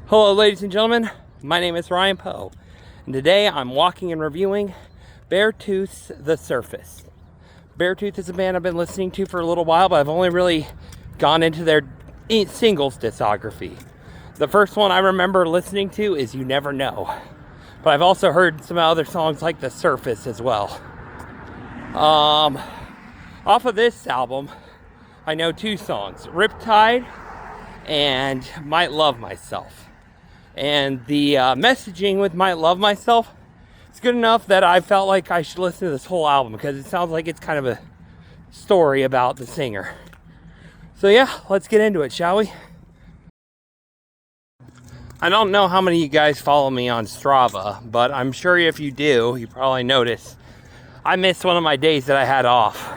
Hello ladies and gentlemen, my name is Ryan Poe, and today I'm walking and reviewing Beartooth's The Surface. Beartooth is a band I've been listening to for a little while, but I've only really gone into their singles discography. The first one I remember listening to is You Never Know, but I've also heard some other songs like The Surface as well. Off of this album, I know two songs, Riptide and Might Love Myself. And the messaging with Might Love Myself is good enough that I felt like I should listen to this whole album because it sounds like it's kind of a story about the singer. So yeah, let's get into it, shall we? I don't know how many of you guys follow me on Strava, but I'm sure if you do, you probably notice I missed one of my days that I had off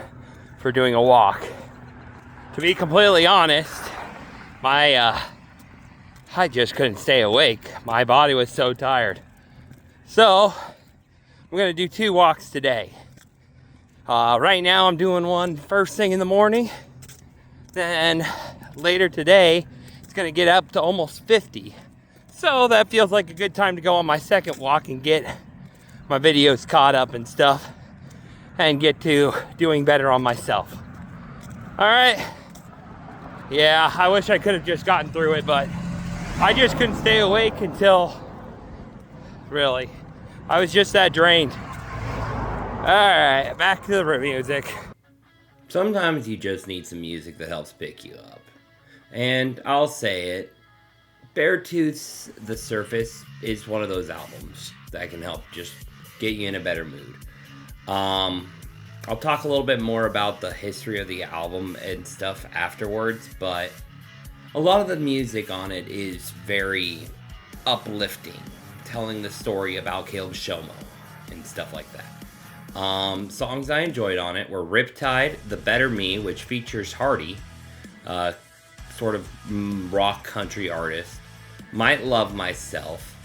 for doing a walk. To be completely honest, I just couldn't stay awake. My body was so tired. So, I'm gonna do two walks today. Right now I'm doing one first thing in the morning. Then later today, it's gonna get up to almost 50. So that feels like a good time to go on my second walk and get my videos caught up and stuff. And get to doing better on myself. All right. Yeah, I wish I could have just gotten through it, but I just couldn't stay awake until, really, I was just that drained. Alright, back to the music. Sometimes you just need some music that helps pick you up. And I'll say it, Beartooth's The Surface is one of those albums that can help just get you in a better mood. I'll talk a little bit more about the history of the album and stuff afterwards, but a lot of the music on it is very uplifting, telling the story about Caleb Shomo and stuff like that. Songs I enjoyed on it were Riptide, The Better Me, which features Hardy, sort of rock country artist, Might Love Myself,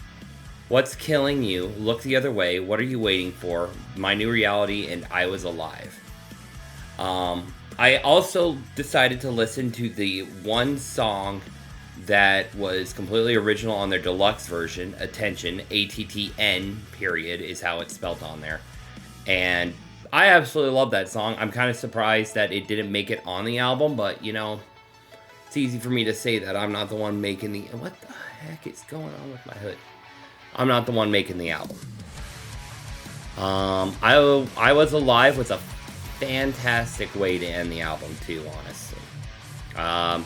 What's Killing You, Look the Other Way, What Are You Waiting For, My New Reality, and I Was Alive. I also decided to listen to the one song that was completely original on their deluxe version, Attention, ATTN, period, is how it's spelled on there. And I absolutely love that song. I'm kind of surprised that it didn't make it on the album, but, you know, it's easy for me to say that I'm not the one making the... What the heck is going on with my hood? I'm not the one making the album. I Was Alive was a fantastic way to end the album too, honestly. I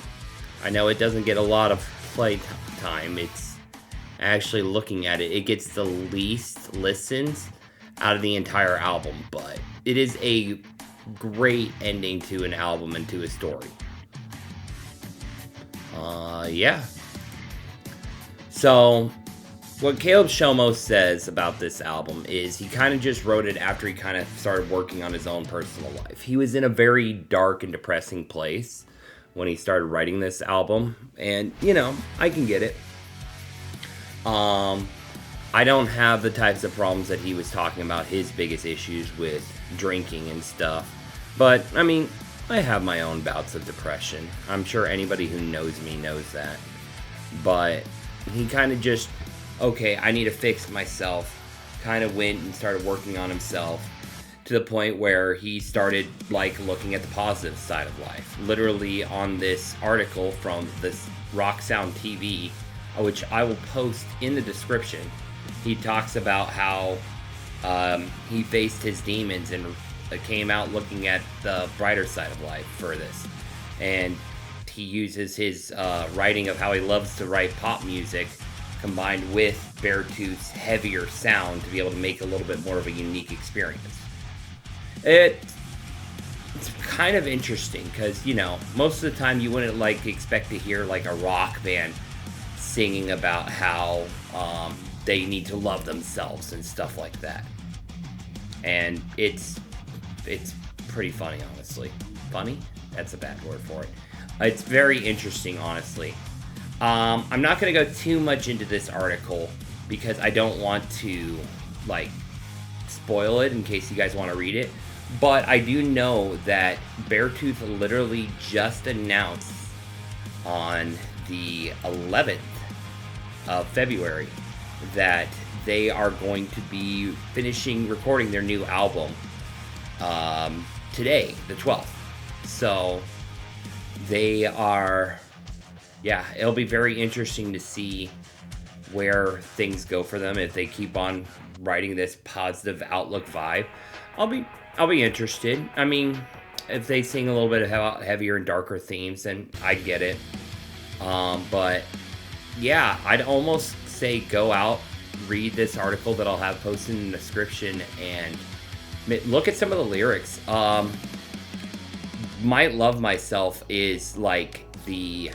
know it doesn't get a lot of play time. It's actually, looking at it, it gets the least listens out of the entire album, but it is a great ending to an album and to a story. Yeah. So what Caleb Shomo says about this album is he kind of just wrote it after he kind of started working on his own personal life. He was in a very dark and depressing place when he started writing this album, and, you know, I can get it. I don't have the types of problems that he was talking about, his biggest issues with drinking and stuff, but, I mean, I have my own bouts of depression. I'm sure anybody who knows me knows that, but he kind of just... okay, I need to fix myself, kind of went and started working on himself to the point where he started, like, looking at the positive side of life. Literally on this article from this Rock Sound TV, which I will post in the description, he talks about how he faced his demons and came out looking at the brighter side of life for this. And he uses his writing of how he loves to write pop music combined with Beartooth's heavier sound to be able to make a little bit more of a unique experience. It's kind of interesting because, you know, most of the time you wouldn't like expect to hear like a rock band singing about how they need to love themselves and stuff like that. And it's pretty funny, honestly. Funny? That's a bad word for it. It's very interesting, honestly. I'm not going to go too much into this article because I don't want to, like, spoil it in case you guys want to read it. But I do know that Beartooth literally just announced on the 11th of February that they are going to be finishing recording their new album today, the 12th. So they are, it'll be very interesting to see where things go for them if they keep on writing this positive outlook vibe. I'll be interested. I mean, if they sing a little bit of heavier and darker themes, then I get it. But yeah, I'd almost say go out, read this article that I'll have posted in the description, and look at some of the lyrics. Might Love Myself is like the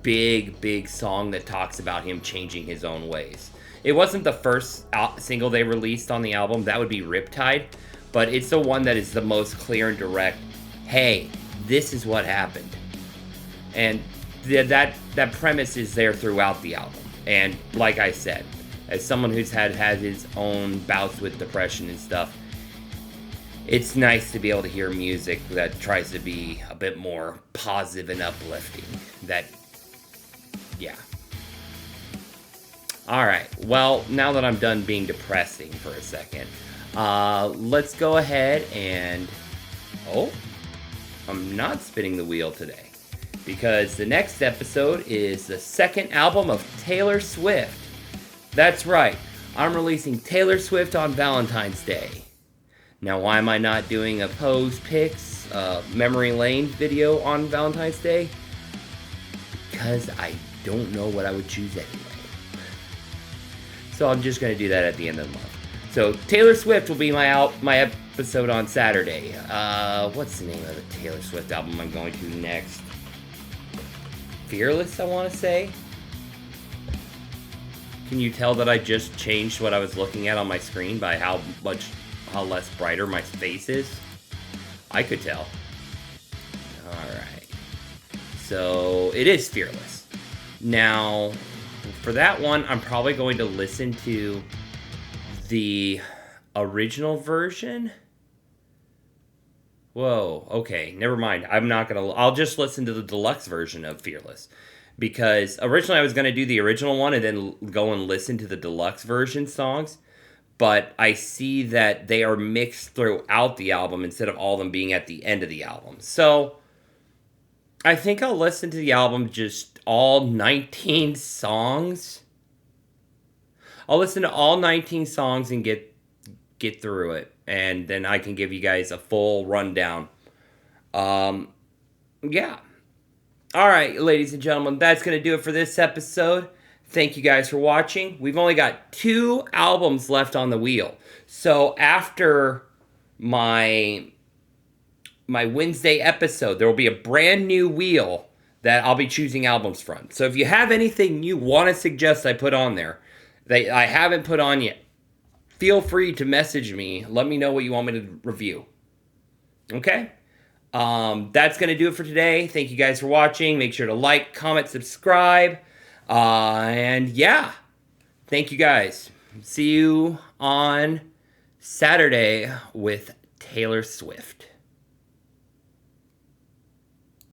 big song that talks about him changing his own ways. It wasn't the first single they released on the album. That would be Riptide, but it's the one that is the most clear and direct. Hey, this is what happened. And that premise is there throughout the album. And like I said, as someone who's had his own bouts with depression and stuff, it's nice to be able to hear music that tries to be a bit more positive and uplifting. Alright, well, now that I'm done being depressing for a second, let's go ahead and... Oh, I'm not spinning the wheel today, because the next episode is the second album of Taylor Swift. That's right, I'm releasing Taylor Swift on Valentine's Day. Now, why am I not doing a Pose Pics Memory Lane video on Valentine's Day? Because I don't know what I would choose anyway. So I'm just going to do that at the end of the month. So Taylor Swift will be my episode on Saturday. What's the name of the Taylor Swift album I'm going to next? Fearless, I want to say. Can you tell that I just changed what I was looking at on my screen by how less brighter my face is? I could tell. Alright. So it is Fearless. Now, for that one, I'm probably going to listen to the original version. Whoa, okay, never mind. I'll just listen to the deluxe version of Fearless. Because originally I was going to do the original one and then go and listen to the deluxe version songs. But I see that they are mixed throughout the album instead of all of them being at the end of the album. So I think I'll listen to the album, just all 19 songs. I'll listen to all 19 songs and get through it. And then I can give you guys a full rundown. Yeah. All right, ladies and gentlemen, that's going to do it for this episode. Thank you guys for watching. We've only got 2 albums left on the wheel. So after my Wednesday episode, there will be a brand new wheel that I'll be choosing albums from. So if you have anything you want to suggest I put on there that I haven't put on yet, feel free to message me. Let me know what you want me to review. Okay? That's going to do it for today. Thank you guys for watching. Make sure to like, comment, subscribe. And yeah, thank you guys. See you on Saturday with Taylor Swift.